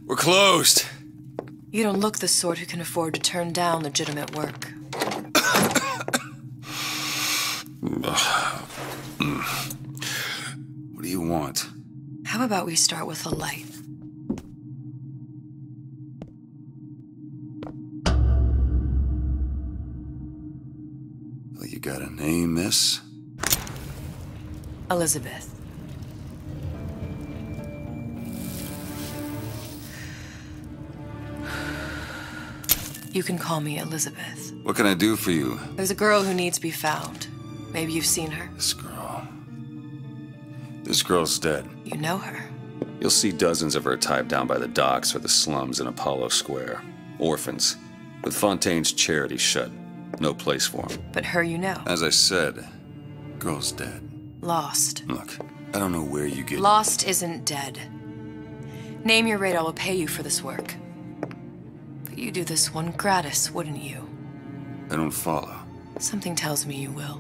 We're closed. You don't look the sort who can afford to turn down legitimate work. What do you want? How about we start with a light? Well, you got a name, miss? Elizabeth. You can call me Elizabeth. What can I do for you? There's a girl who needs to be found. Maybe you've seen her. This girl. This girl's dead. You know her. You'll see dozens of her tied down by the docks or the slums in Apollo Square. Orphans. With Fontaine's charity shut. No place for them. But her you know. As I said, girl's dead. Lost. Look, I don't know where you get... Lost isn't dead. Name your rate, I will pay you for this work. But you do this one gratis, wouldn't you? I don't follow. Something tells me you will.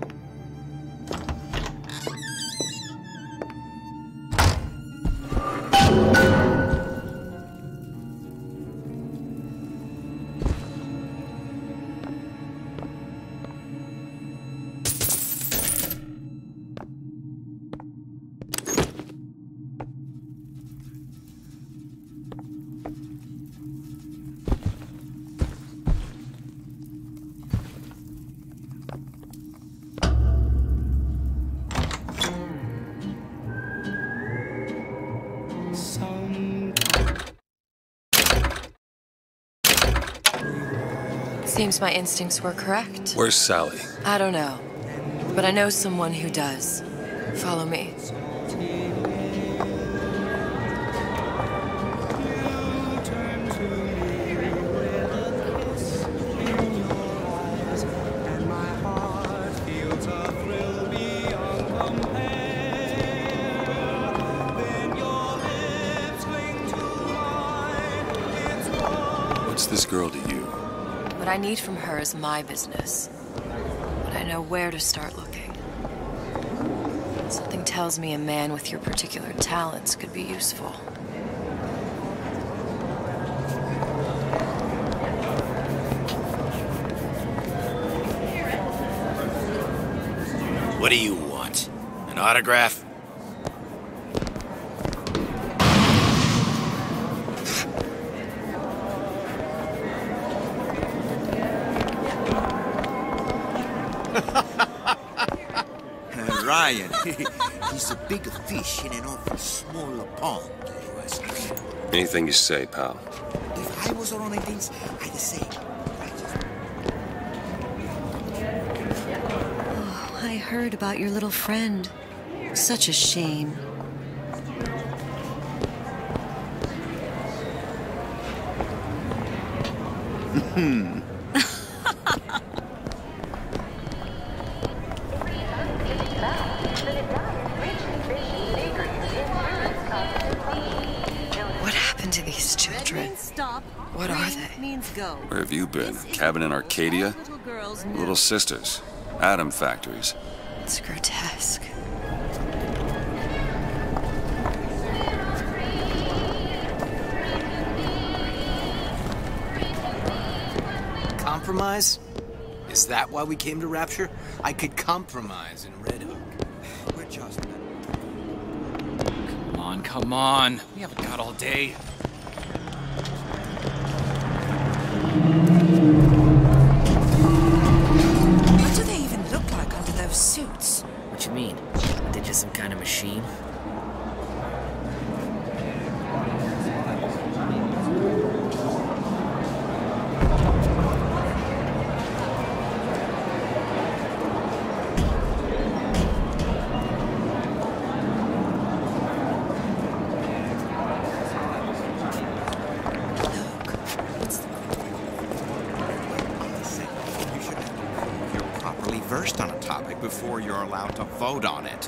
Seems my instincts were correct. Where's Sally? I don't know, but I know someone who does. Follow me. What's this girl to you? What I need from her is my business. But I know where to start looking. Something tells me a man with your particular talents could be useful. What do you want? An autograph? Ryan, he's a big fish in an awful smaller pond. Anything you say, pal. If I was running things, I'd say. Oh, I heard about your little friend. Such a shame. What happened to these children? What are they? Where have you been? Cabin in Arcadia? Little sisters. Atom factories. It's grotesque. Compromise? Is that why we came to Rapture? I could compromise in Red Hook. We're just... Come on, come on. We haven't got all day. What do they even look like under those suits? What you mean? They're just some kind of machine? Versed on a topic before you're allowed to vote on it.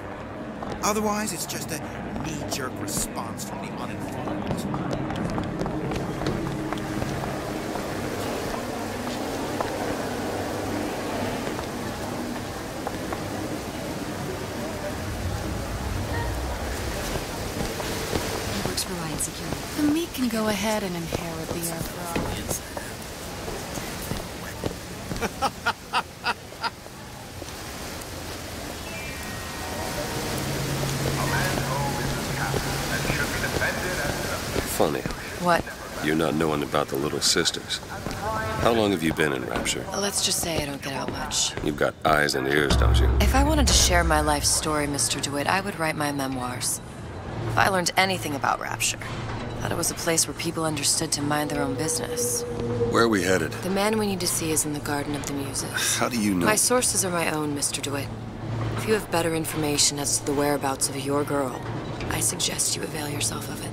Otherwise, it's just a knee-jerk response from the uninformed. for Ryan Security. The meek can go ahead and inherit the earth. Funny. What? You're not knowing about the Little Sisters. How long have you been in Rapture? Let's just say I don't get out much. You've got eyes and ears, don't you? If I wanted to share my life story, Mr. DeWitt, I would write my memoirs. If I learned anything about Rapture, I thought it was a place where people understood to mind their own business. Where are we headed? The man we need to see is in the Garden of the Muses. How do you know? My sources are my own, Mr. DeWitt. If you have better information as to the whereabouts of your girl, I suggest you avail yourself of it.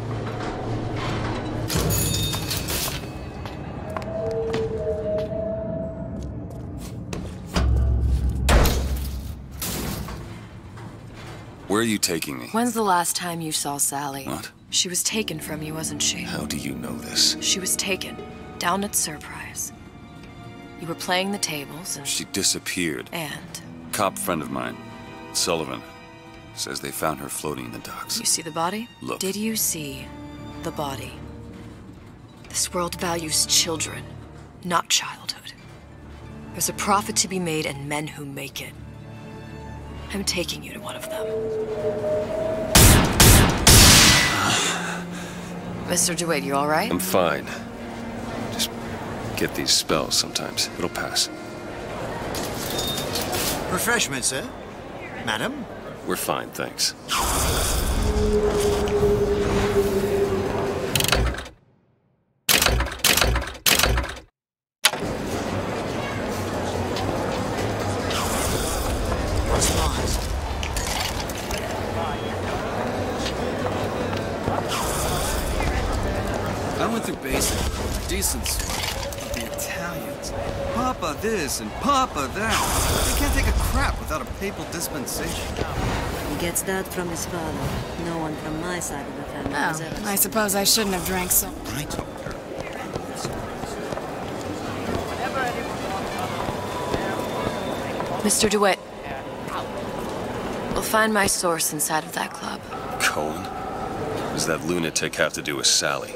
Where are you taking me? When's the last time you saw Sally? What? She was taken from you, wasn't she? How do you know this? She was taken, down at Surprise. You were playing the tables and... She disappeared. And? Cop friend of mine, Sullivan, says they found her floating in the docks. You see the body? Look. Did you see the body? This world values children, not childhood. There's a profit to be made and men who make it. I'm taking you to one of them. Mr. DeWitt, you all right? I'm fine. Just get these spells sometimes. It'll pass. Refreshment, sir? Madam? We're fine, thanks. I went through basic, decent sort, but the Italians, Papa this and Papa that. They can't take a crap without a papal dispensation. He gets that from his father. No one from my side of the family has ever Oh, I suppose I shouldn't have drank so... I told her. Mr. DeWitt, we'll find my source inside of that club. Cohen? What does that lunatic have to do with Sally?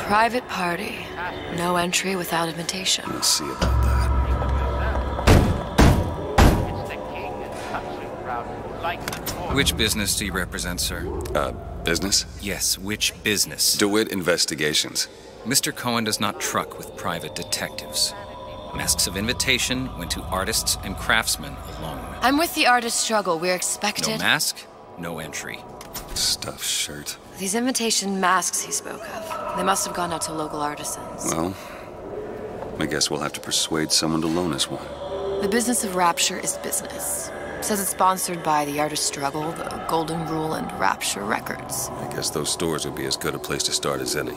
Private party. No entry without invitation. We'll see about that. Which business do you represent, sir? Business? Yes, which business? DeWitt Investigations. Mr. Cohen does not truck with private detectives. Masks of invitation went to artists and craftsmen alone. I'm with the artist struggle. We're expected... No mask, no entry. Stuffed shirt. These invitation masks he spoke of, they must have gone out to local artisans. Well, I guess we'll have to persuade someone to loan us one. The business of Rapture is business. Says it's sponsored by the Artist Struggle, the Golden Rule, and Rapture Records. I guess those stores would be as good a place to start as any.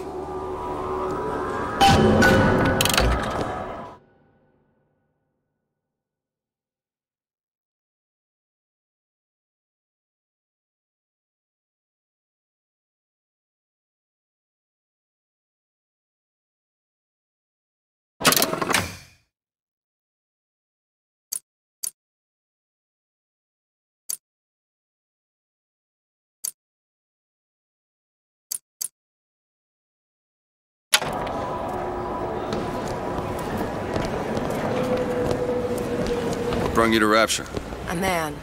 What brung you to Rapture? A man.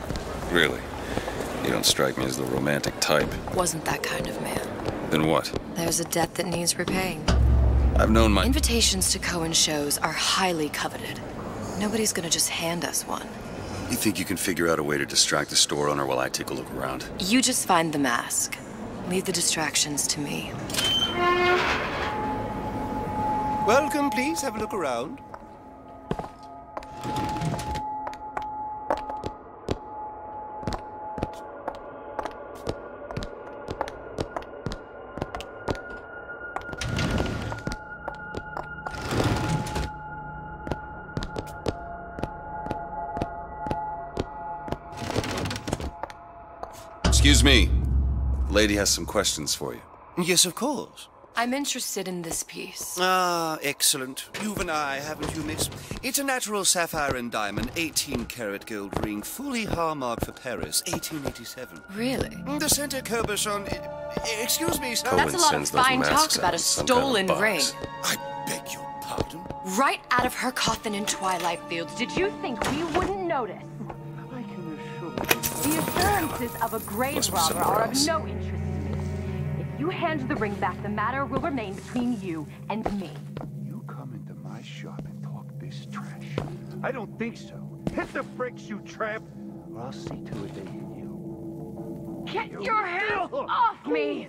Really? You don't strike me as the romantic type. Wasn't that kind of man. Then what? There's a debt that needs repaying. I've known my... Invitations to Cohen shows are highly coveted. Nobody's gonna just hand us one. You think you can figure out a way to distract the store owner while I take a look around? You just find the mask. Leave the distractions to me. Welcome, please. Have a look around. Excuse me. Lady has some questions for you. Yes, of course. I'm interested in this piece. Ah, excellent. You've an eye, haven't you, miss? It's a natural sapphire and diamond, 18-karat gold ring, fully hallmarked for Paris, 1887. Really? The center Coberson... Excuse me, sir. That's a lot of fine talk about a stolen ring. I beg your pardon? Right out of her coffin in Twilight Fields. Did you think we wouldn't notice? I can assure The assurances of a grave robber are of no interest to me. If you hand the ring back, the matter will remain between you and me. You come into my shop and talk this trash. I don't think so. Hit the bricks, you tramp, or I'll see to it they hit you. Get your hands off me!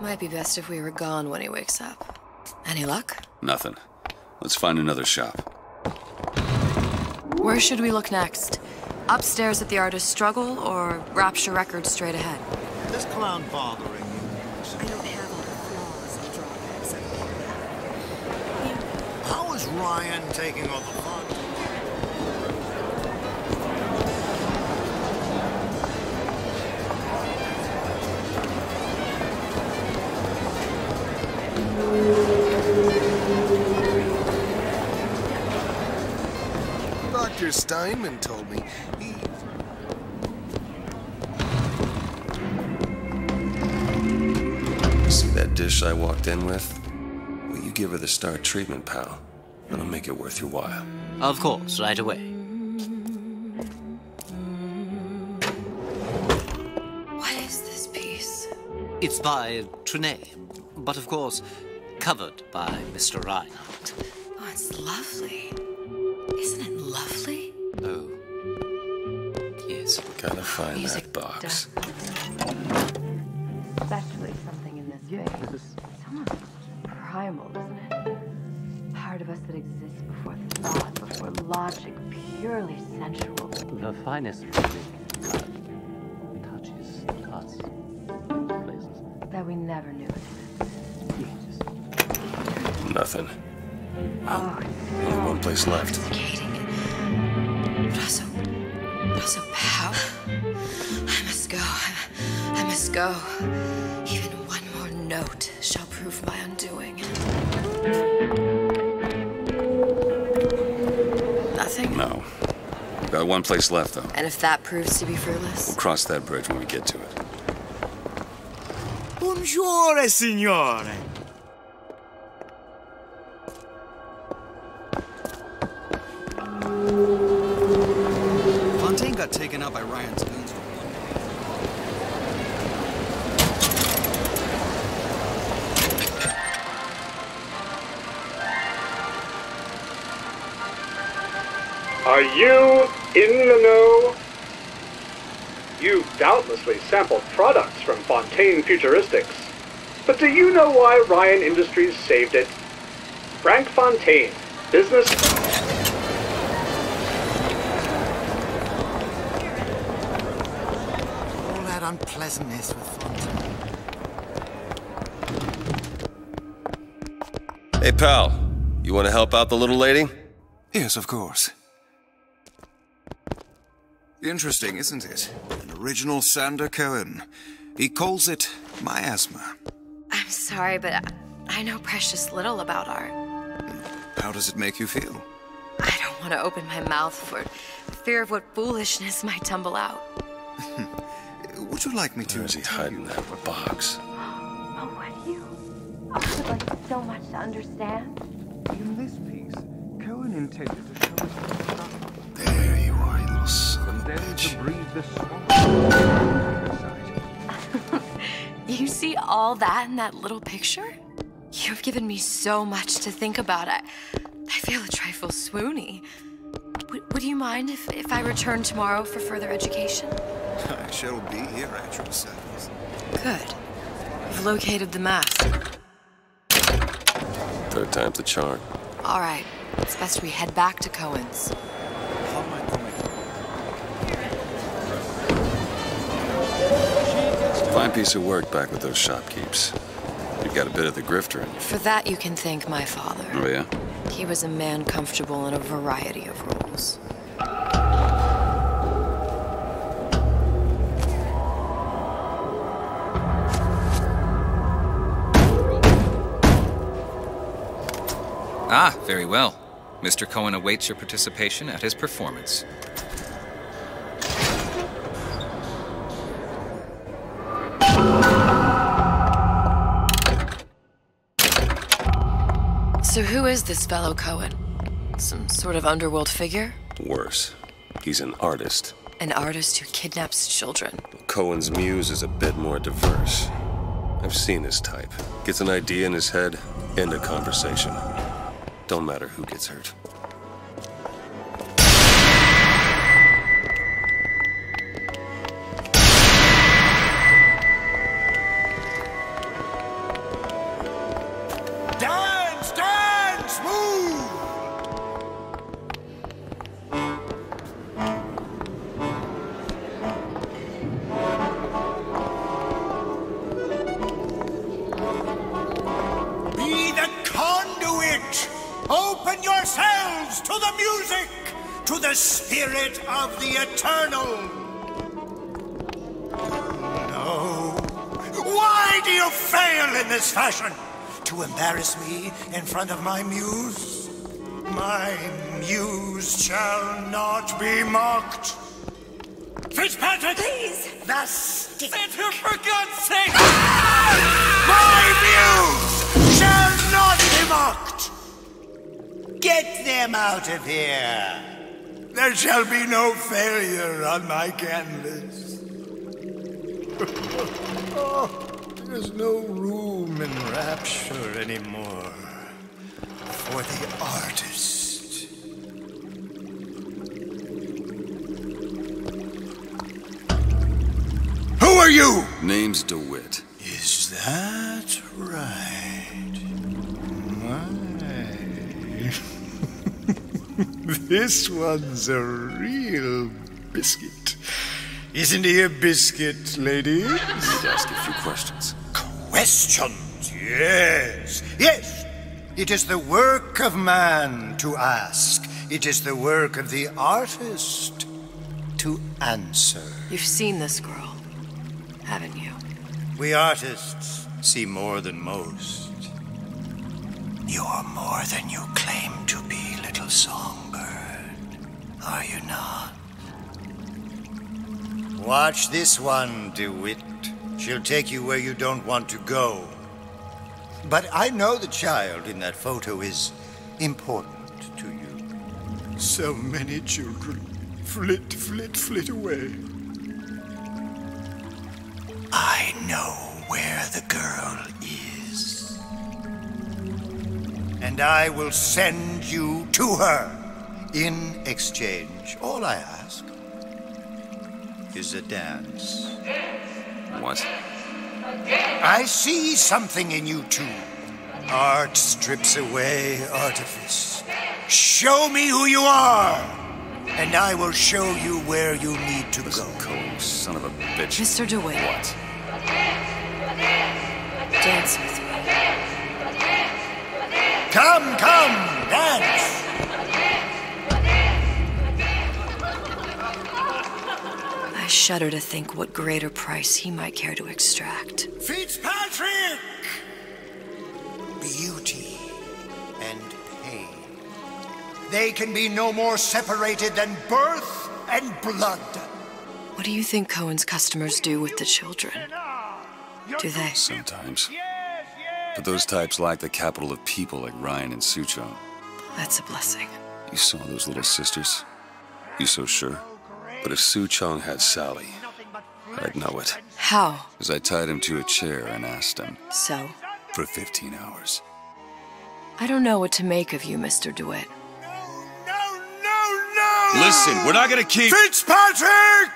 Might be best if we were gone when he wakes up. Any luck? Nothing. Let's find another shop. Where should we look next? Upstairs at the Artist's Struggle, or Rapture Records straight ahead? This clown bothering you? I don't have all the flaws and drawbacks. How is Ryan taking all the fun? Dr. Steinman told me he... See that dish I walked in with? Will you give her the star treatment, pal? That'll make it worth your while. Of course, right away. What is this piece? It's by Trenet, but of course, covered by Mr. Reinhardt. Oh, it's lovely. Isn't it lovely? Oh. Yes. Gotta find that box. Especially something in this way. It's almost primal, isn't it? Part of us that exists before the thought, before logic, purely sensual. The finest music touches us. Places. That we never knew existed. Nothing. Oh, Only one place left. But also powerful. I must go. I must go. Even one more note shall prove my undoing. Nothing? No. Got one place left, though. And if that proves to be fruitless? We'll cross that bridge when we get to it. Buongiorno, signore. Fontaine got taken out by Ryan's goons. Are you in the know? You've doubtlessly sampled products from Fontaine Futuristics. But do you know why Ryan Industries saved it? Frank Fontaine, business... All that unpleasantness with Fontaine. Hey, pal. You want to help out the little lady? Yes, of course. Interesting, isn't it? An original Sander Cohen. He calls it miasma. I'm sorry, but I know precious little about art. How does it make you feel? I don't want to open my mouth for fear of what foolishness might tumble out. Would you like me to? Where is he hiding that box? Oh, what you? I would like so much to understand. In this piece, Cohen intended to show us there you are, you little son of a then bitch. to breathe the swamp. You see all that in that little picture? You've given me so much to think about. I feel a trifle swoony. Would you mind if I return tomorrow for further education? I shall be here at your service. Good. You've located the mask. Third time's the charm. All right. It's best we head back to Cohen's. Fine piece of work back with those shopkeeps. You've got a bit of the grifter in you. For that, you can thank my father. Oh, yeah? He was a man comfortable in a variety of roles. Ah, very well. Mr. Cohen awaits your participation at his performance. So who is this fellow Cohen? Some sort of underworld figure? Worse. He's an artist. An artist who kidnaps children. Cohen's muse is a bit more diverse. I've seen his type. Gets an idea in his head, end of conversation. Don't matter who gets hurt. to the music, to the spirit of the eternal. No. Why do you fail in this fashion? To embarrass me in front of my muse? My muse shall not be mocked. Fitzpatrick! Please! The stick! Send her for God's sake! My muse shall not be mocked! Get them out of here! There shall be no failure on my canvas. Oh, there's no room in rapture anymore for the artist. Who are you? Name's DeWitt. Is that right? My. This one's a real biscuit. Isn't he a biscuit, ladies? I need to ask you a few questions. Questions? Yes. Yes. It is the work of man to ask. It is the work of the artist to answer. You've seen this girl, haven't you? We artists see more than most. You're more than you claim to be, little songbird. Are you not? Watch this one, DeWitt. She'll take you where you don't want to go. But I know the child in that photo is important to you. So many children flit, flit, flit away. I know where the girl is. And I will send you to her. In exchange, all I ask is a dance. What? I see something in you two. Art strips away artifice. Show me who you are, and I will show you where you need to go. Cohen, son of a bitch. Mr. DeWitt. What? Dance with me. Come, come, dance. I shudder to think what greater price he might care to extract. Fitzpatrick! Beauty and pain. They can be no more separated than birth and blood. What do you think Cohen's customers do with the children? Do they? Sometimes. But those types lack the capital of people like Ryan and Suchong. That's a blessing. You saw those little sisters? You so sure? But if Suchong had Sally, I'd know it. How? As I tied him to a chair and asked him. So? For 15 hours. I don't know what to make of you, Mr. DeWitt. No! Listen, we're not gonna keep... Fitzpatrick!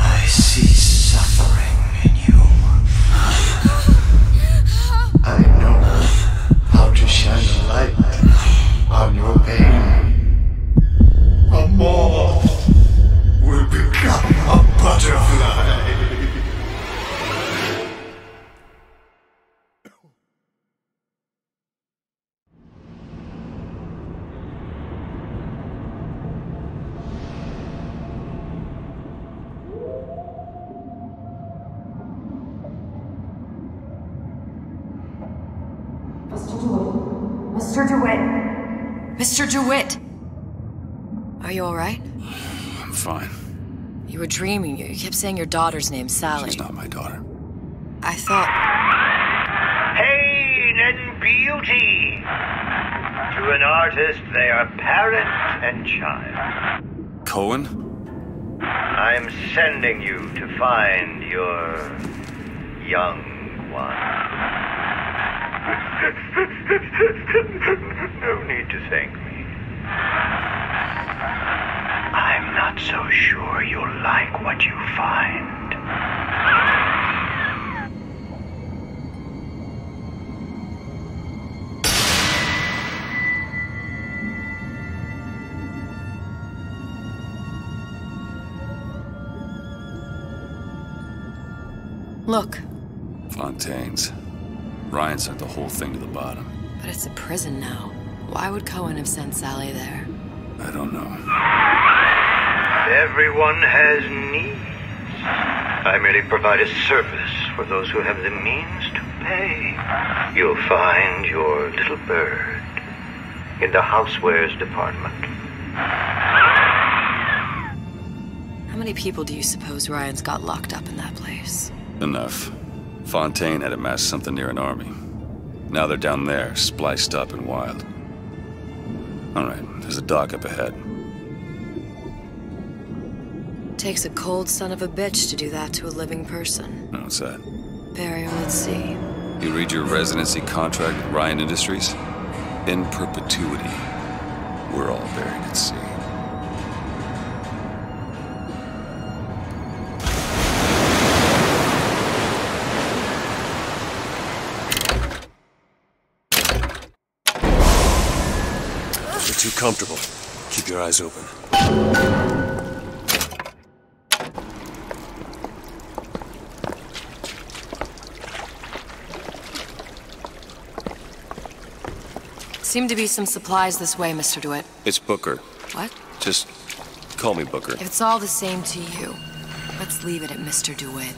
I see suffering in you. I know how to shine a light on your pain. A moth will become a butterfly. Mr. DeWitt! Mr. DeWitt! Are you all right? I'm fine. You were dreaming. You kept saying your daughter's name, Sally. She's not my daughter. I thought... Pain and beauty. To an artist, they are parent and child. Cohen? I'm sending you to find your young one. No need to thank me. I'm not so sure you'll like what you find. Look. Fontaine's. Ryan sent the whole thing to the bottom. But it's a prison now. Why would Cohen have sent Sally there? I don't know. Everyone has needs. I merely provide a service for those who have the means to pay. You'll find your little bird in the housewares department. How many people do you suppose Ryan's got locked up in that place? Enough. Fontaine had amassed something near an army. Now they're down there, spliced up and wild. Alright, there's a dock up ahead. Takes a cold son of a bitch to do that to a living person. What's that? Barrier, let's see. You read your residency contract with Ryan Industries? In perpetuity, we're all buried at sea. You're too comfortable. Keep your eyes open. Seem to be some supplies this way, Mr. DeWitt. It's Booker. What? Just call me Booker. If it's all the same to you, let's leave it at Mr. DeWitt.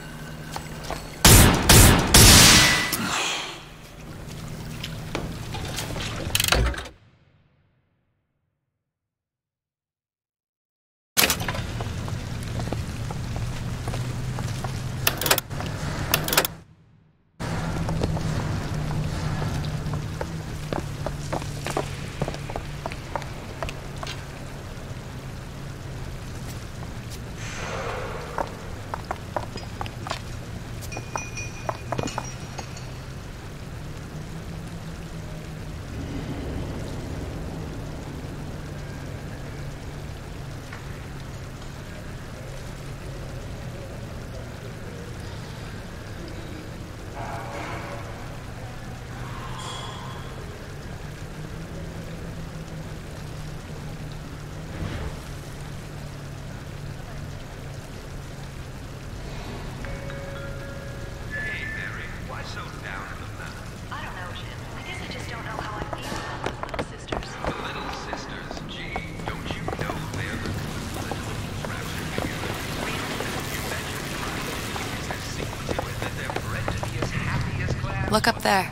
Look up there.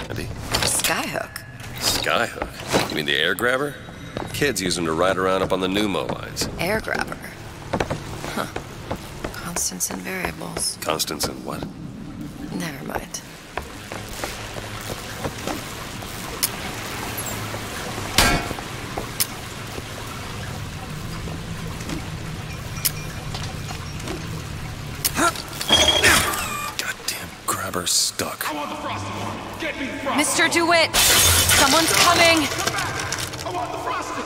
Andy? Skyhook. Skyhook? You mean the air grabber? Kids use them to ride around up on the pneumo lines. Air grabber. Huh. Constants and variables. Constants and what? Never mind. Stuck. I want the frosted one. Get me the frosted. Mr. DeWitt! Someone's coming! I want the frosted.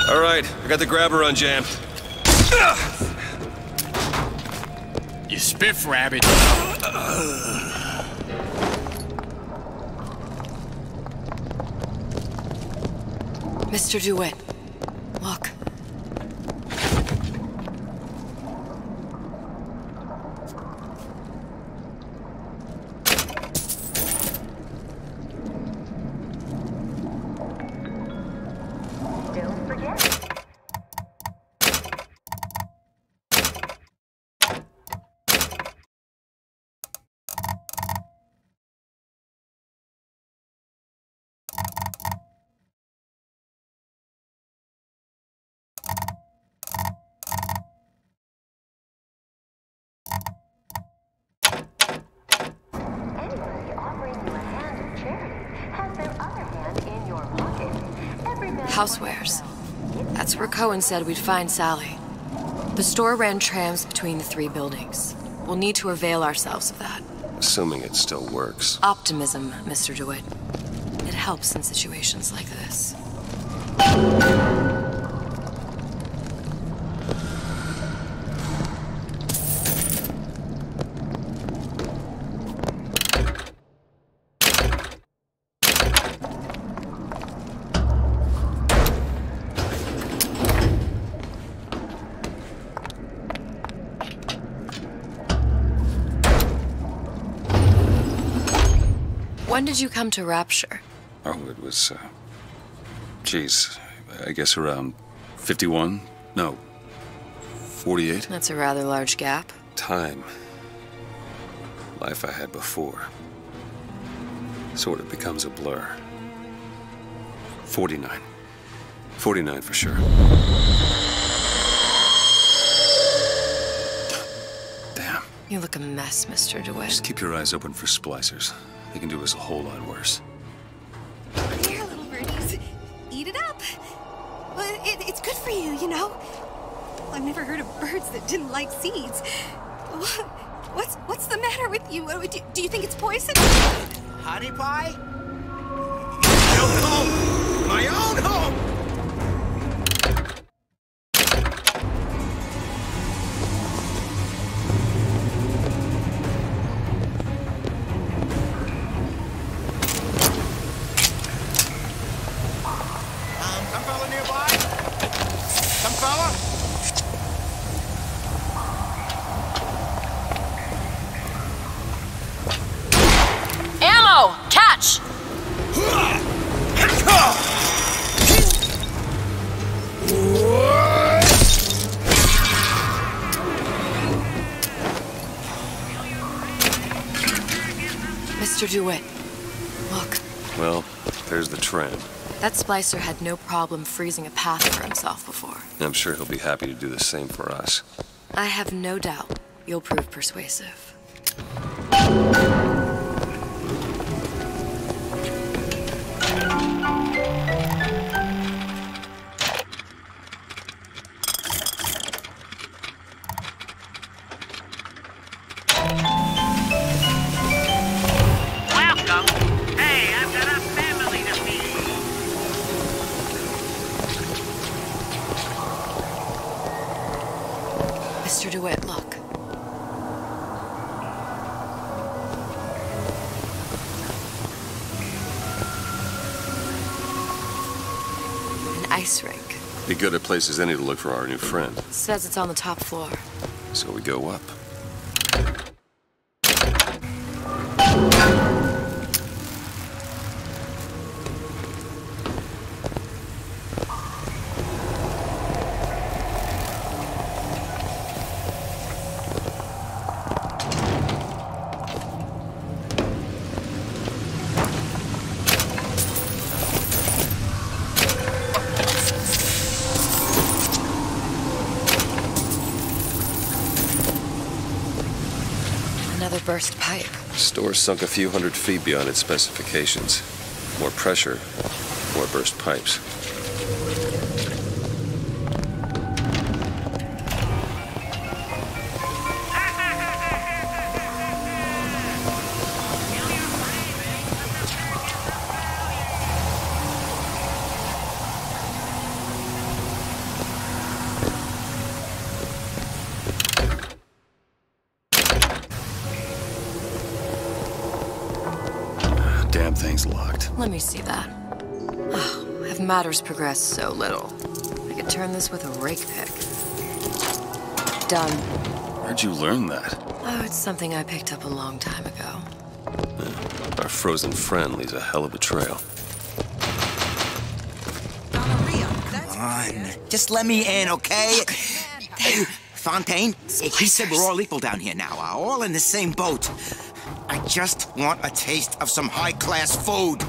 All right, I got the grabber unjammed. You spiff rabbit. Mr. DeWitt. Look. Don't forget. Housewares. That's where Cohen said we'd find Sally. The store ran trams between the three buildings. We'll need to avail ourselves of that. Assuming it still works. Optimism, Mr. DeWitt. It helps in situations like this. When did you come to Rapture? Oh, it was, geez, I guess around 51? No, 48? That's a rather large gap. Time. Life I had before. Sort of becomes a blur. 49. 49 for sure. Damn. You look a mess, Mr. DeWitt. Just keep your eyes open for splicers. They can do us a whole lot worse. Here, little birdies. Eat it up. Well, it's good for you, you know. I've never heard of birds that didn't like seeds. What's the matter with you? Do you think it's poison? Honey pie? My own home! My own home! Some fella nearby? Some fella? Ammo! Catch! Mr. DeWitt, look. Well, there's the trend. That splicer had no problem freezing a path for himself before. I'm sure he'll be happy to do the same for us. I have no doubt you'll prove persuasive. Mr. DeWitt, look. An ice rink. Be good at places any to look for our new friend. Says it's on the top floor. So we go up. Another burst pipe. Store sunk a few hundred feet beyond its specifications. More pressure, more burst pipes. Damn thing's locked. Let me see that. Oh, have matters progressed so little? I could turn this with a rake pick. Done. Where'd you learn that? Oh, it's something I picked up a long time ago. Our frozen friend leaves a hell of a trail. Come on. Just let me in, okay? Hey, Fontaine, he said we're all equal down here now. All in the same boat. I just want a taste of some high-class food.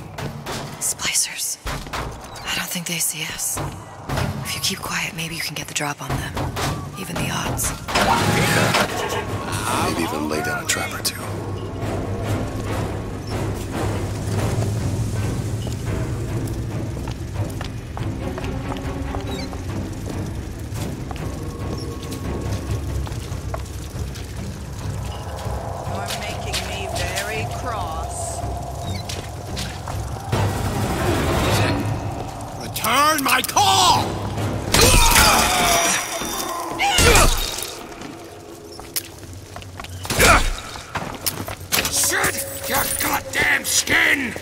Splicers. I don't think they see us. If you keep quiet, maybe you can get the drop on them. Even the odds. Maybe even lay down a trap or two. You're making me very cross. Return my call! Shed your goddamn skin!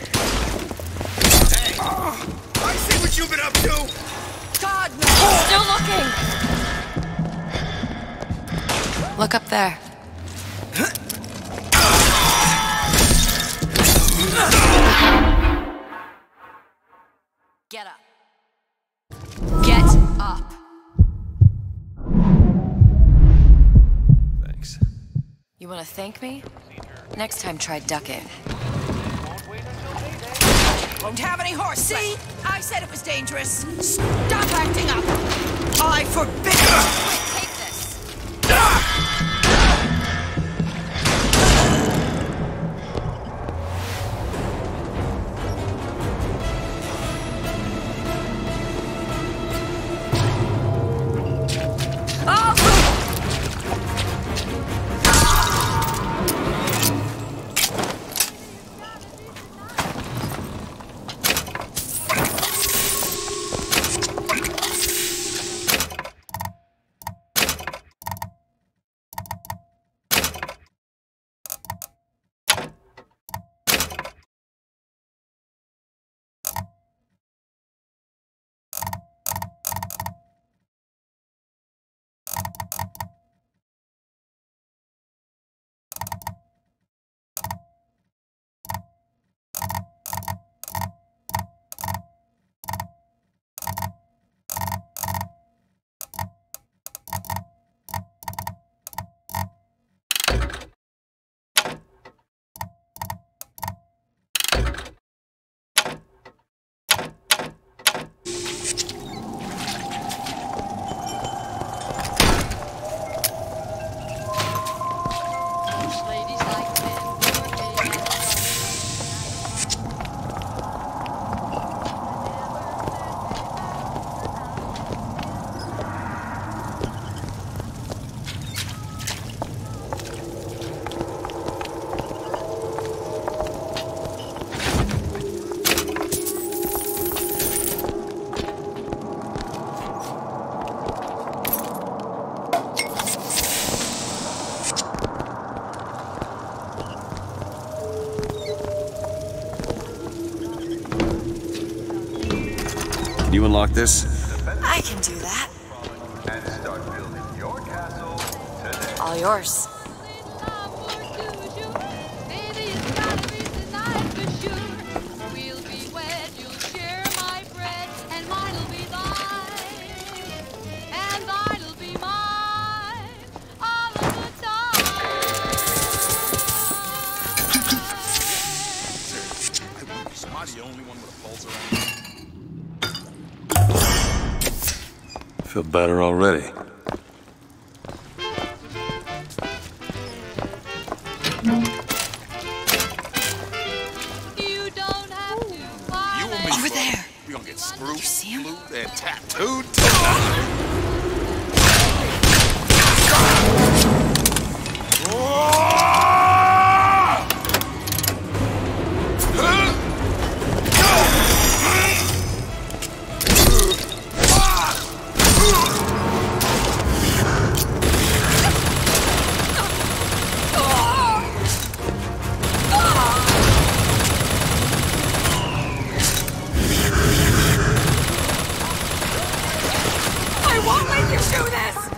Hey, I see what you've been up to! God, no! Still looking! Look up there. You want to thank me? Next time, try ducking. Won't have any horse. See? I said it was dangerous. Stop acting up. I forbid it. Take this. Can you unlock this? I can do that. All yours. Feel better already. Over there. We're gonna get screwed, You see him? glued, and tattooed tonight. I won't let you do this!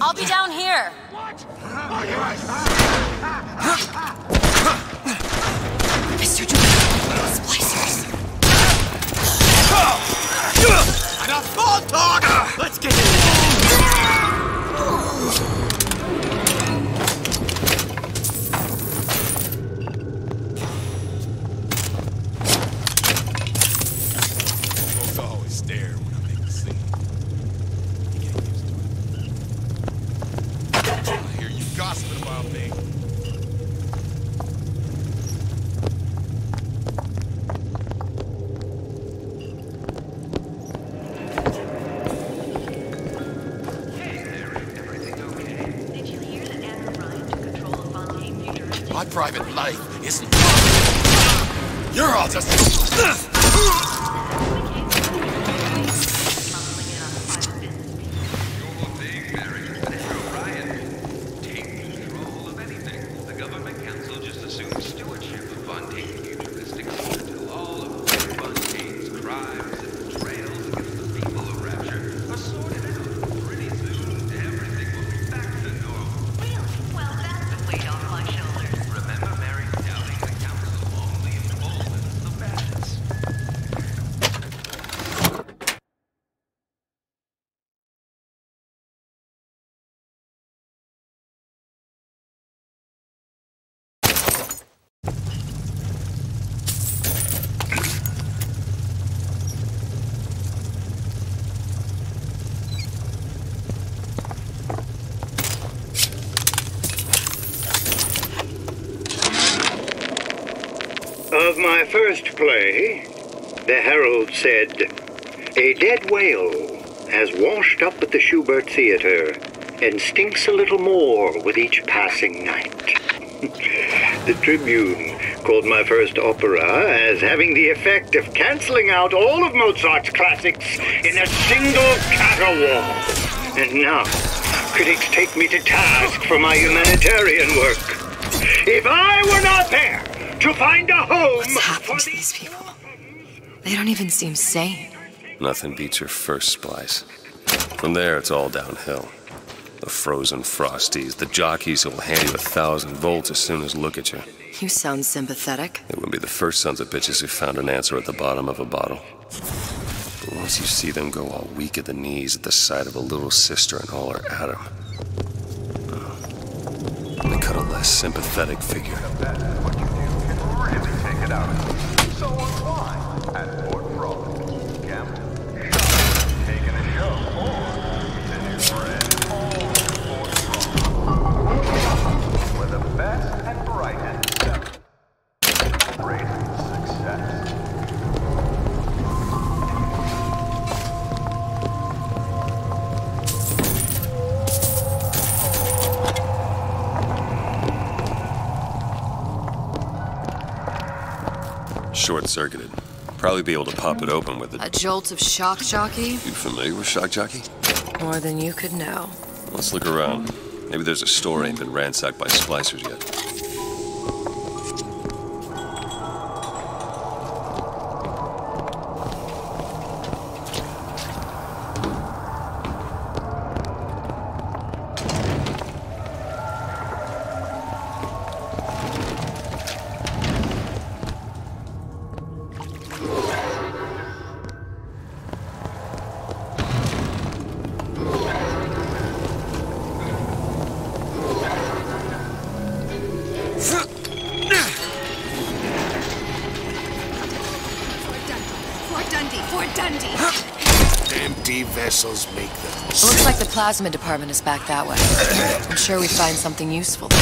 I'll be down here. Mr. Duane, splicers. Enough small talk! Let's get in! Folks always stare when I make a scene. You get used to it. I hear you gossiping about me. My private life isn't. You're all just. Of my first play, the Herald said, "A dead whale has washed up at the Schubert Theater and stinks a little more with each passing night." The Tribune called my first opera as having the effect of canceling out all of Mozart's classics in a single caterwaul. And now, critics take me to task for my humanitarian work. If I were not there to find a home... What's happened to these people? They don't even seem sane. Nothing beats your first splice. From there, it's all downhill. The frozen frosties, the jockeys who'll hand you 1,000 volts as soon as look at you. You sound sympathetic. They wouldn't be the first sons of bitches who found an answer at the bottom of a bottle. But once you see them go all weak at the knees at the sight of a little sister and all her atom, they cut a less sympathetic figure. What you do can really take it out of you. So unwind at Fort Frolic. Gambling, shopping, taking a show, or send your friends all to Fort Frolic. Where the best and brightest celebrate success. Short-circuited. Probably be able to pop it open with A jolt of shock jockey? You familiar with shock jockey? More than you could know. Let's look around. Maybe there's a store ain't been ransacked by splicers yet. Empty vessels make them. Looks like the plasmid department is back that way. I'm sure we'd find something useful there.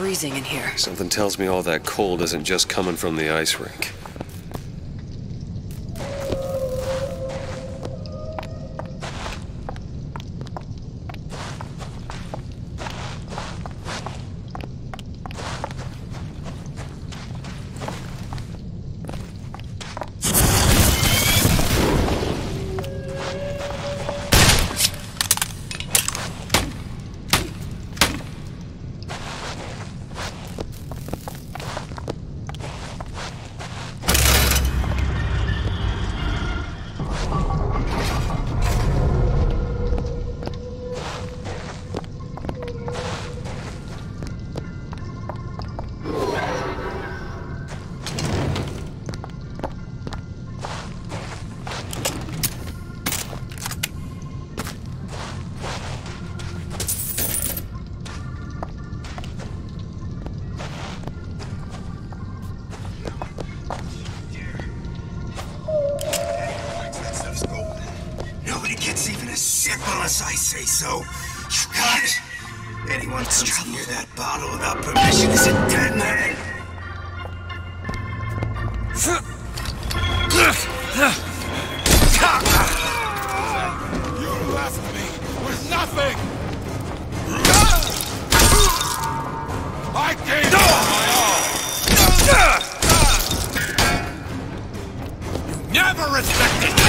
freezing in here. Something tells me all that cold isn't just coming from the ice rink. Unless I say so. You got it. Anyone comes near that bottle without permission is a dead man. You left me with nothing. I gave you my all. You never respected me.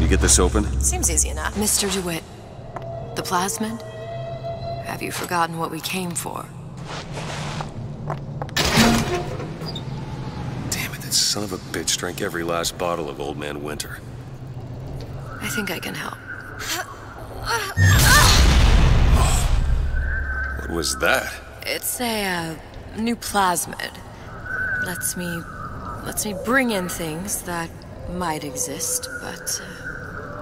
Get this open? Seems easy enough. Mr. DeWitt, the plasmid? Have you forgotten what we came for? Damn it, that son of a bitch drank every last bottle of Old Man Winter. I think I can help. What was that? It's a new plasmid. Lets me bring in things that might exist, but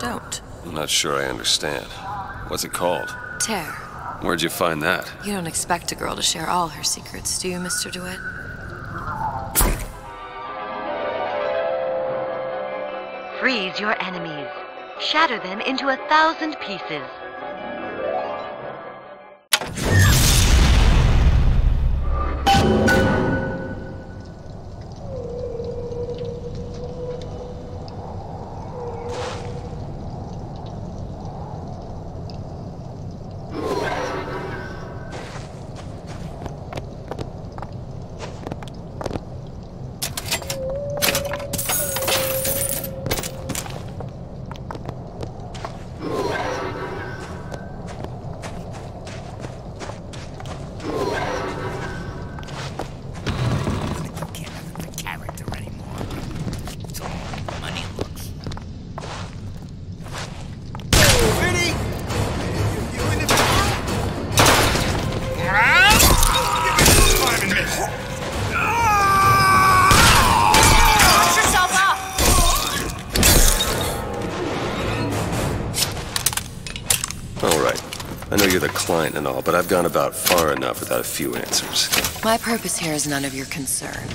don't. I'm not sure I understand. What's it called? Tear. Where'd you find that? You don't expect a girl to share all her secrets, do you, Mr. DeWitt? Freeze your enemies. Shatter them into 1,000 pieces. I know you're the client and all, but I've gone about far enough without a few answers. My purpose here is none of your concern.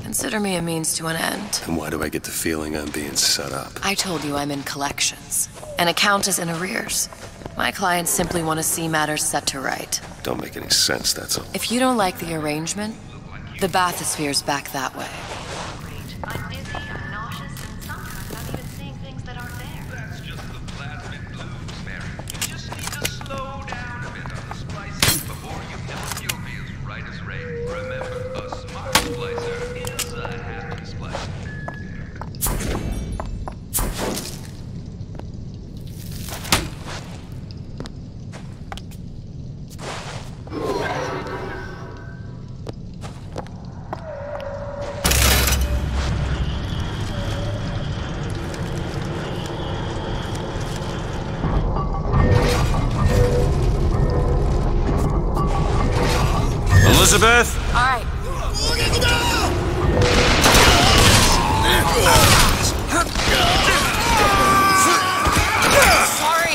Consider me a means to an end. And why do I get the feeling I'm being set up? I told you I'm in collections. An account is in arrears. My clients simply want to see matters set to right. Don't make any sense, that's all. If you don't like the arrangement, the bathysphere's back that way. I'm dizzy, I'm nauseous, and sometimes I'm even seeing things that aren't there. That's just the plasmid blues, Mary. You just need to slow down a bit on the splicing before you know you'll be as right as rain. Remember, a smart splicer is a happy splicer. Elizabeth! All right. Sorry.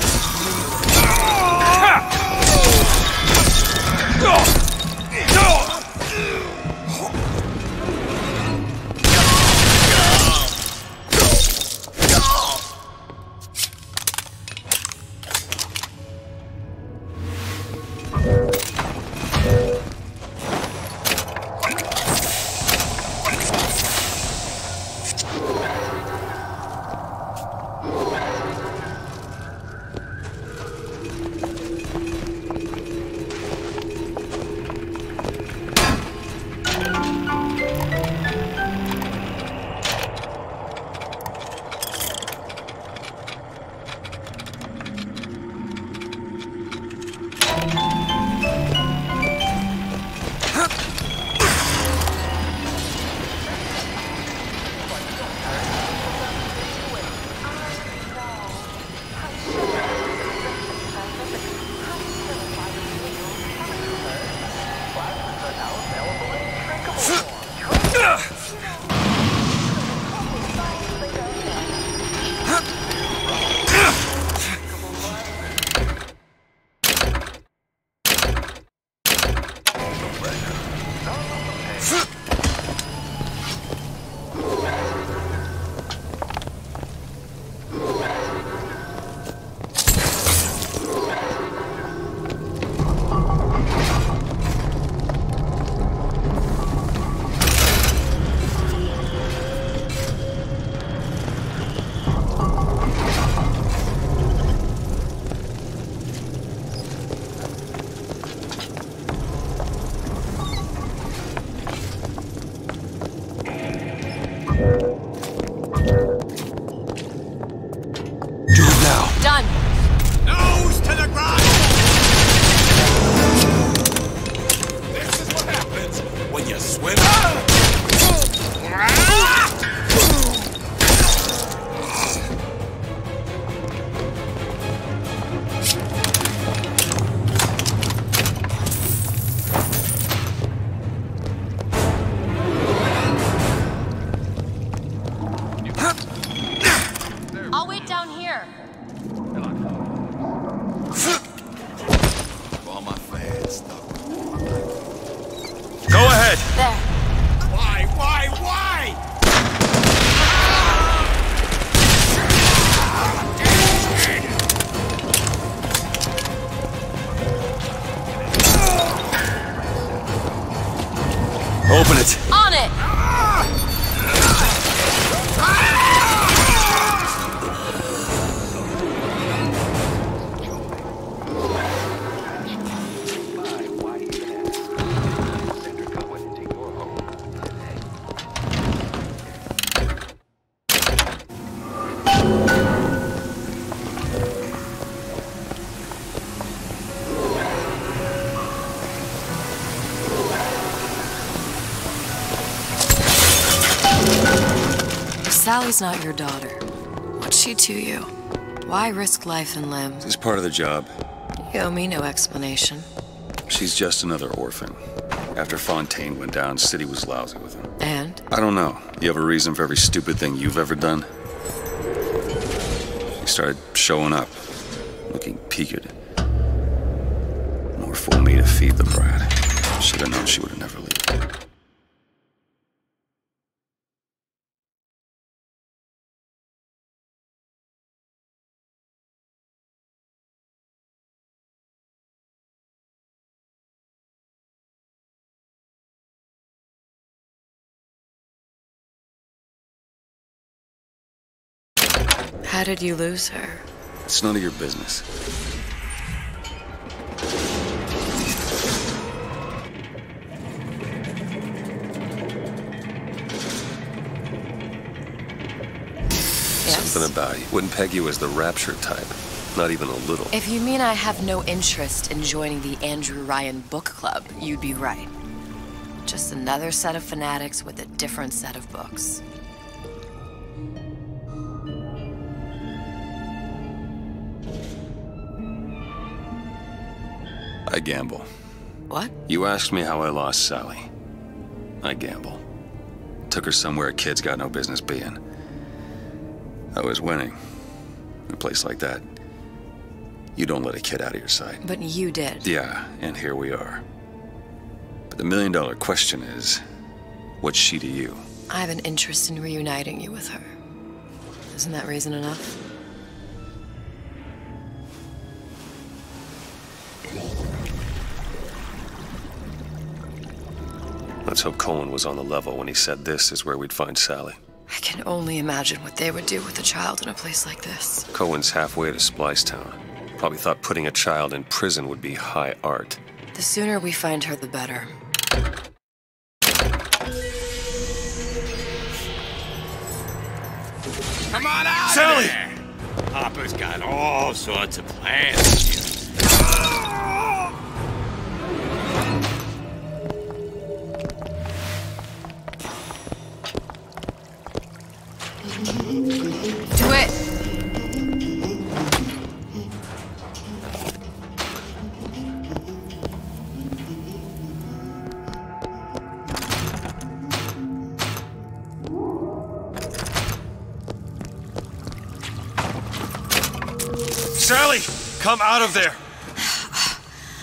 Open it. On it! Sally's not your daughter. What's she to you? Why risk life and limbs? It's part of the job. You owe me no explanation. She's just another orphan. After Fontaine went down, City was lousy with him. And? I don't know. You have a reason for every stupid thing you've ever done? He started showing up, looking peaked. More fool me to feed the brat. Should have known she would have never left. How did you lose her? It's none of your business. Yes? Something about you wouldn't peg you as the rapture type. Not even a little. If you mean I have no interest in joining the Andrew Ryan book club, you'd be right. Just another set of fanatics with a different set of books. I gamble. What? You asked me how I lost Sally. I gamble. Took her somewhere a kid's got no business being. I was winning. In a place like that, you don't let a kid out of your sight. But you did. Yeah, and here we are. But the million-dollar question is, what's she to you? I have an interest in reuniting you with her. Isn't that reason enough? Let's hope Cohen was on the level when he said this is where we'd find Sally. I can only imagine what they would do with a child in a place like this. Cohen's halfway to Splicetown. Probably thought putting a child in prison would be high art. The sooner we find her, the better. Come on out Sally! of there! Papa's got all sorts of plans. Do it! Sally! Come out of there!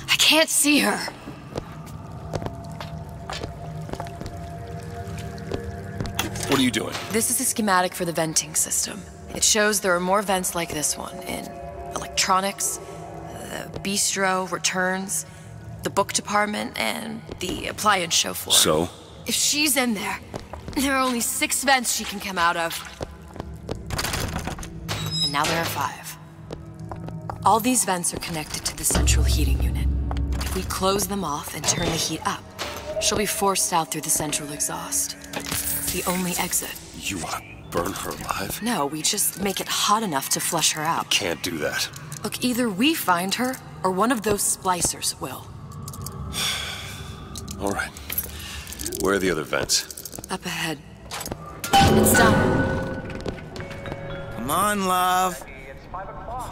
I can't see her. What are you doing? This is a schematic for the venting system. It shows there are more vents like this one in electronics, the bistro, returns, the book department, and the appliance show floor. So? If she's in there, there are only 6 vents she can come out of. And now there are 5. All these vents are connected to the central heating unit. If we close them off and turn the heat up, she'll be forced out through the central exhaust. The only exit. You want to burn her alive? No, we just make it hot enough to flush her out. Can't do that. Look, either we find her, or one of those splicers will. All right. Where are the other vents? Up ahead. It's done. Come on, love.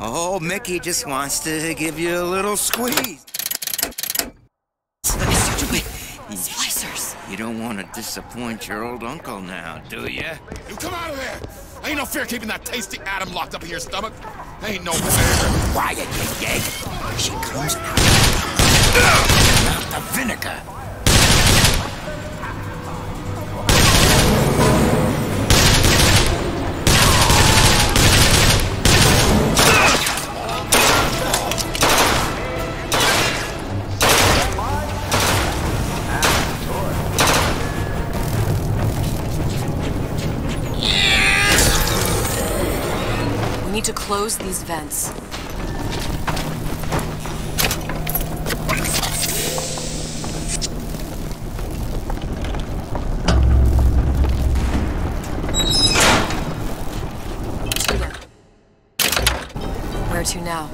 Oh, Mickey just wants to give you a little squeeze. Splicers. You don't want to disappoint your old uncle now, do you? You come out of there! Ain't no fear keeping that tasty atom locked up in your stomach. Ain't no fear. Quiet, you gig. She comes out. Not the vinegar. We need to close these vents. Where to now?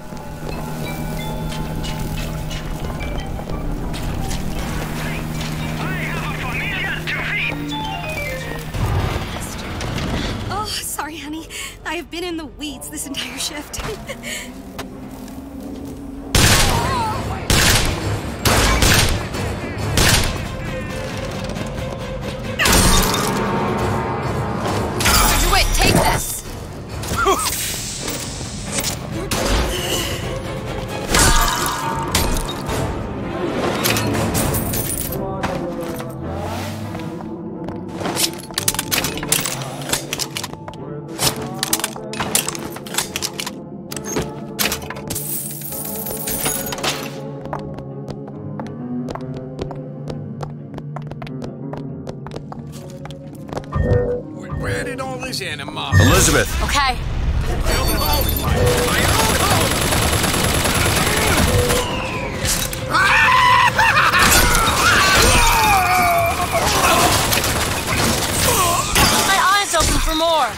Oh, sorry, honey. I have been in the weeds this entire shift. Wait, take this! Where did all this anima? Elizabeth! Okay. My eyes open for more.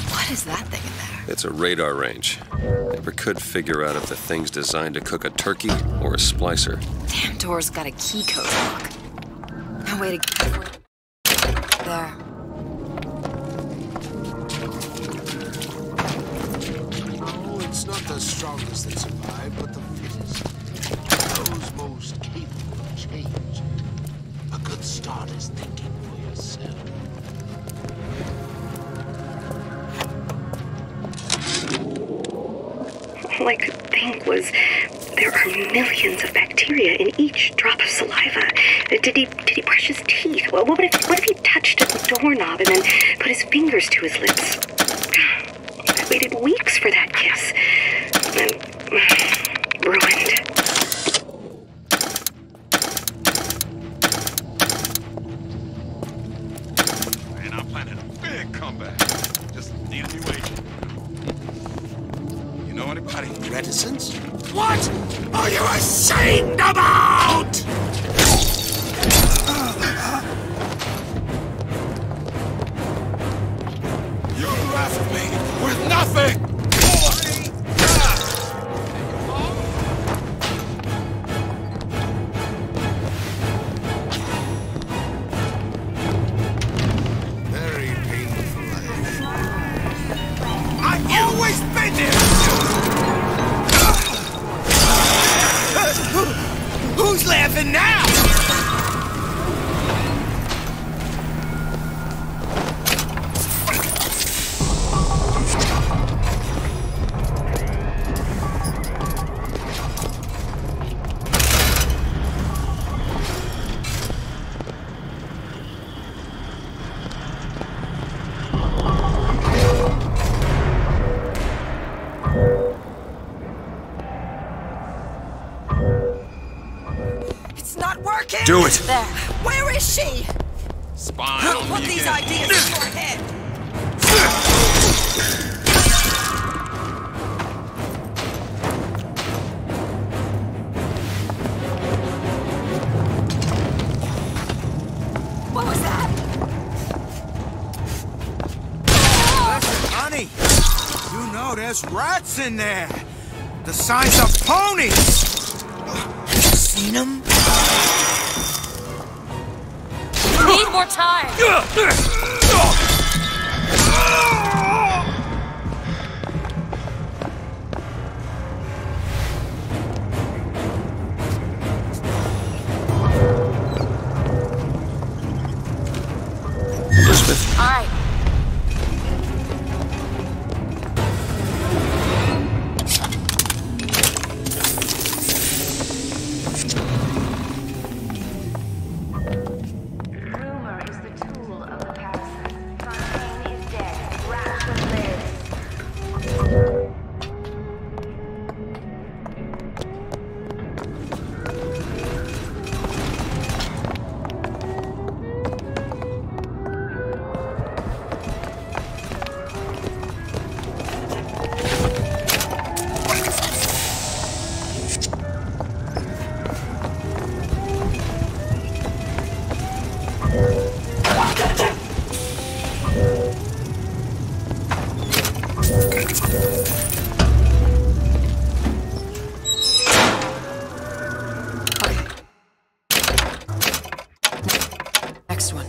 What is that thing in there? It's a radar range. Never could figure out if the thing's designed to cook a turkey or a splicer. Damn door's got a key code lock. No way to get there. Oh, it's not the the strongest that survive, but the fittest. Those most capable of change. A good start is thinking for yourself. All I could think was, there are millions of bacteria in each drop of saliva. Did he brush his teeth? Well, what if he touched a doorknob and then put his fingers to his lips? I waited weeks for that kiss. And ruined. Man, I'm planning a big comeback. Just need a new agent. You know anybody? Reticence? What are you ashamed about? You left me with nothing! Very painful. I've always been there! Who's laughing now? Do it! There. Where is she? Spine Who on put me these again. ideas in your head? What was that? Listen, honey. You know there's rats in there. The size of ponies. Seen them? Need more time! Elizabeth. All right. Next one.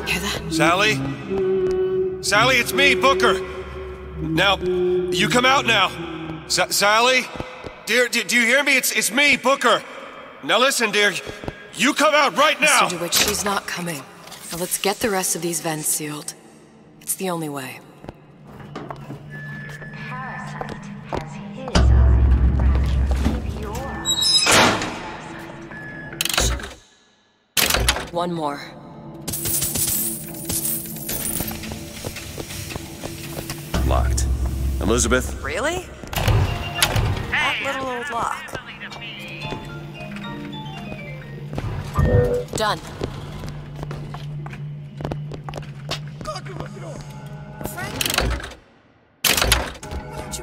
Hear that? Sally? Sally, it's me, Booker. Now, you come out now. Sally? Dear, do you hear me? It's me, Booker. Now listen, dear. You come out right now! Mr. DeWitt, she's not coming. Now let's get the rest of these vents sealed. It's the only way. One more. Locked. Elizabeth? Really? That little old lock. Done.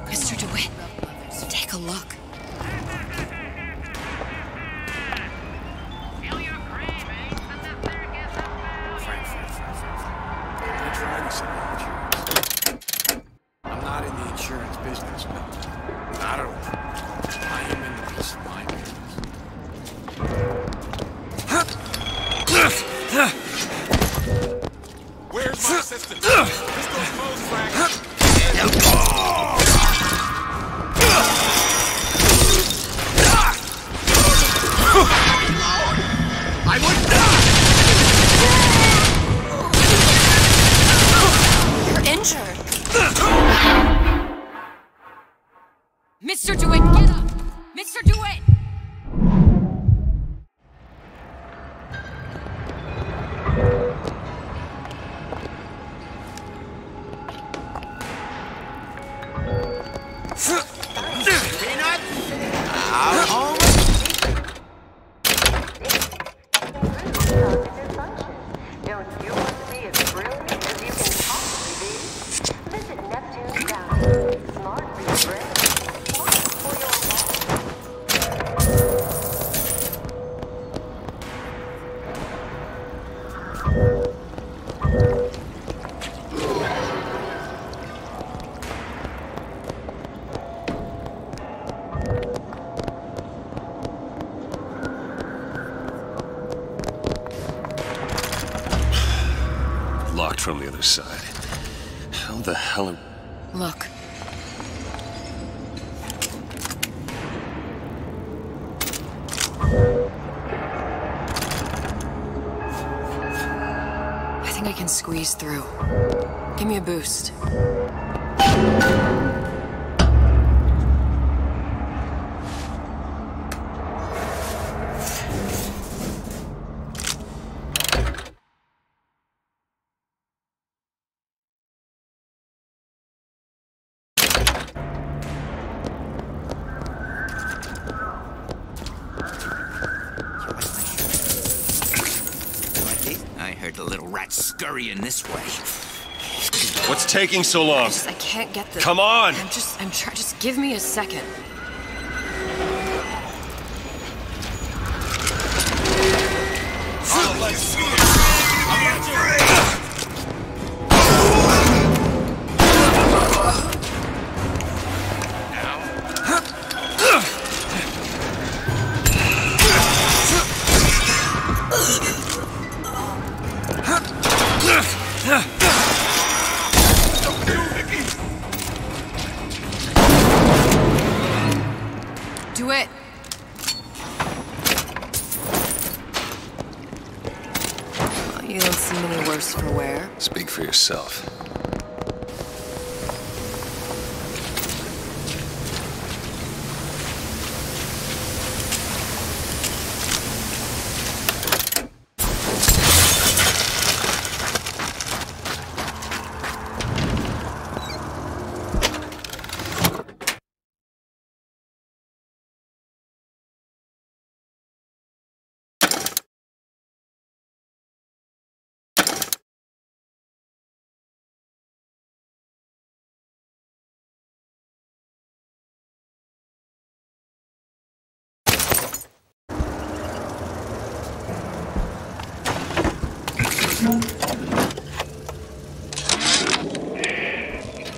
Mr. DeWitt, take a look. I'm not in the insurance business. Where's my assistant? Pistol's closed, Frank. I would die! You're injured. Mr. DeWitt, get up! Mr. DeWitt! Peanut? Don't you want to be as brilliant as you can possibly be? Visit Neptune's Ground. Smart for your brain. Smart for your Locked from the other side. How the hell are... Look. I think I can squeeze through. Give me a boost. I heard the little rat scurrying this way. What's taking so long? I can't get the... Come on! I'm trying. Just give me a second. Do it. Well, you don't seem any worse for wear. Speak for yourself.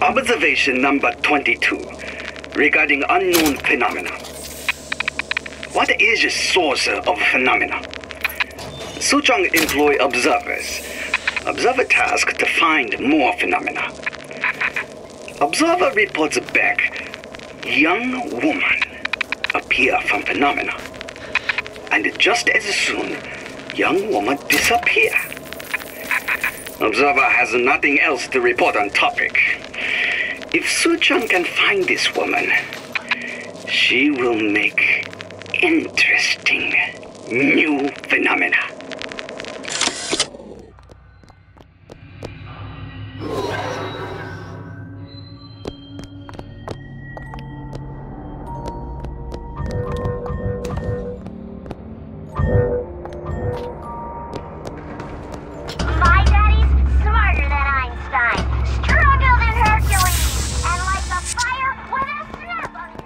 Observation number 22, regarding unknown phenomena. What is the source of phenomena? Suchong employ observers. Observer task to find more phenomena. Observer reports back, young woman appear from phenomena. And just as soon, young woman disappear. Observer has nothing else to report on topic. If Suchong can find this woman, she will make interesting new phenomena. My daddy's smarter than Einstein, stronger than Hercules, and lights a fire with a snap on it.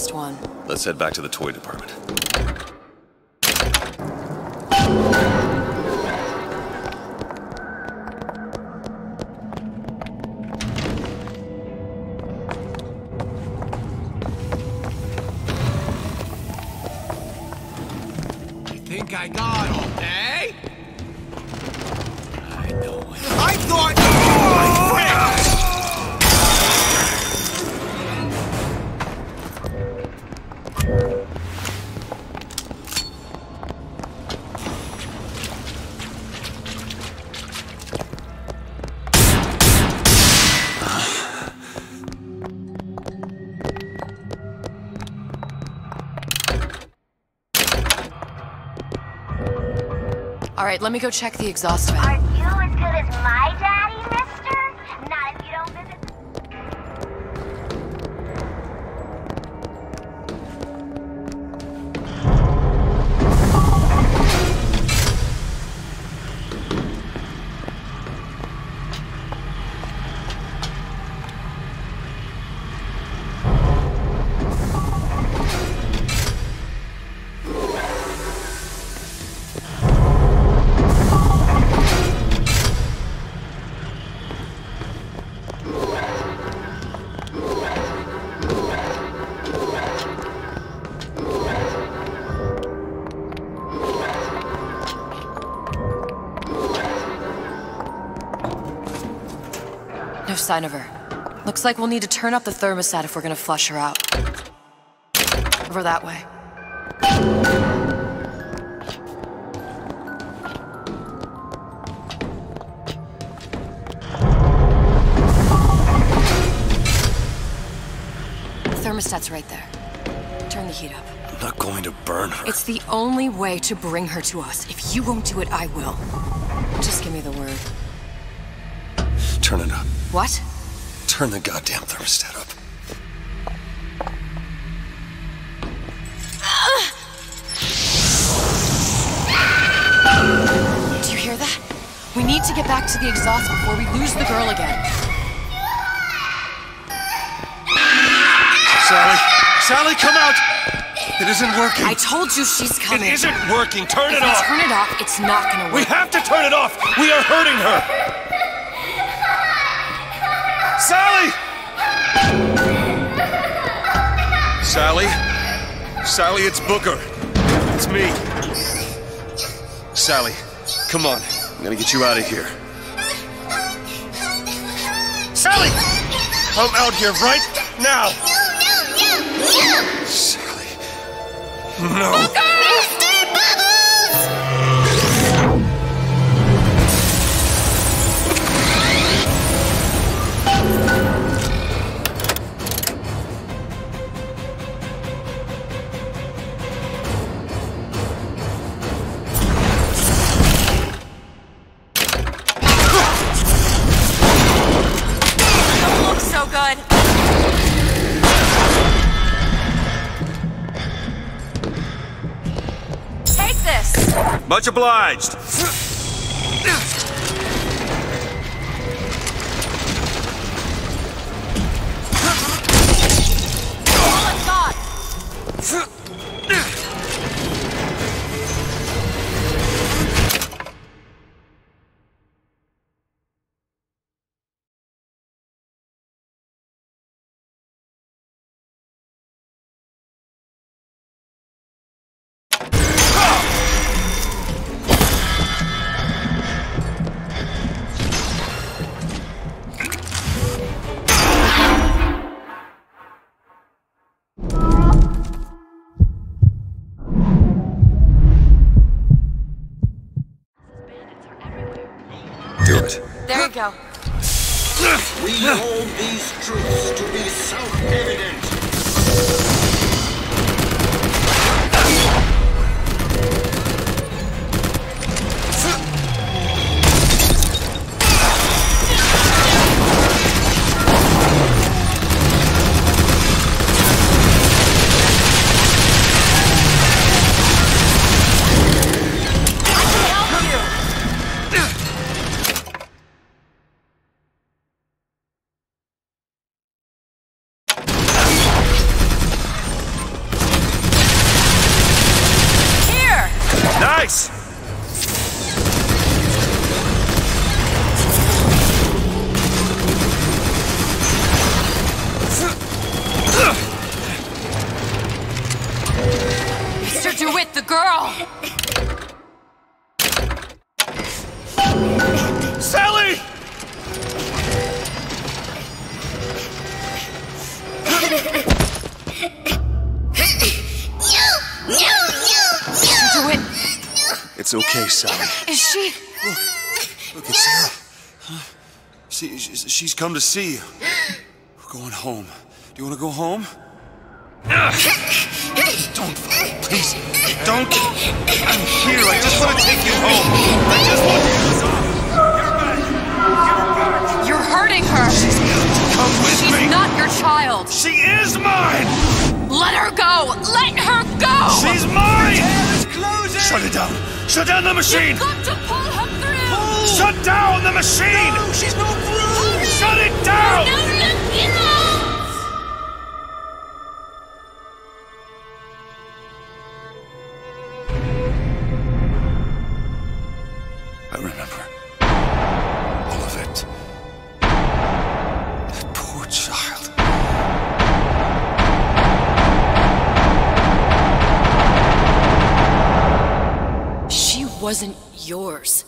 last one. Let's head back to the toy department. Think I got him, eh? I know it. I thought... Oh, All right, let me go check the exhaust vent. Are you as good as my daddy, mister? Not if you don't visit No sign of her. Looks like we'll need to turn up the thermostat if we're gonna flush her out. Over that way. The thermostat's right there. Turn the heat up. I'm not going to burn her. It's the only way to bring her to us. If you won't do it, I will. Just give me the word. Turn it up. What? Turn the goddamn thermostat up. Do you hear that? We need to get back to the exhaust before we lose the girl again. Sally! Sally, come out! It isn't working. I told you she's coming. It isn't working. Turn it off. If we turn it off, it's not gonna work. We have to turn it off. We are hurting her. Sally! Sally? Sally, it's Booker. It's me. Sally, come on. I'm gonna get you out of here. Sally! I'm out here right now. Sally. No. So good. Take this. Much obliged. All I've got. Do it. There you go. We hold these truths to be self-evident. It's okay, Sally. Is she? Look at Sarah. Huh? She's come to see you. We're going home. Do you want to go home? Don't, please. Don't. I'm here. I just want to take you home. I just want to. You're hurting her. Come with me. She's not your child. She is mine. Let her go. Let her go. She's mine. Shut it down. Shut down the machine. You've got to pull her through. Shut down the machine. No, she's no through. Shut it down. No, look, get out. I remember all of it. That poor child. She wasn't yours,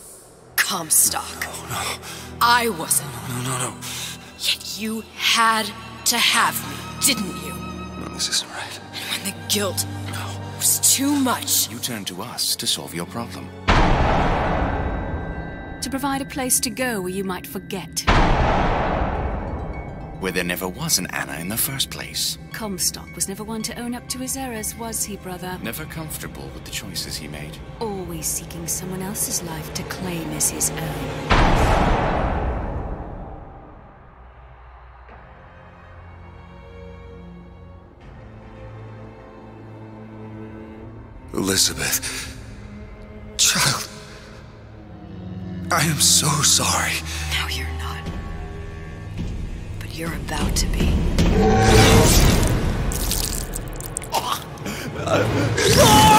Comstock. Oh, no. I wasn't. No. Yet you had to have me, didn't you? No, this isn't right. And when the guilt was too much, You turned to us to solve your problem. To provide a place to go where you might forget. Where there never was an Anna in the first place. Comstock was never one to own up to his errors, was he, brother? Never comfortable with the choices he made. Always seeking someone else's life to claim as his own. Elizabeth. Child. I am so sorry. no, you're not. But you're about to be. Ah!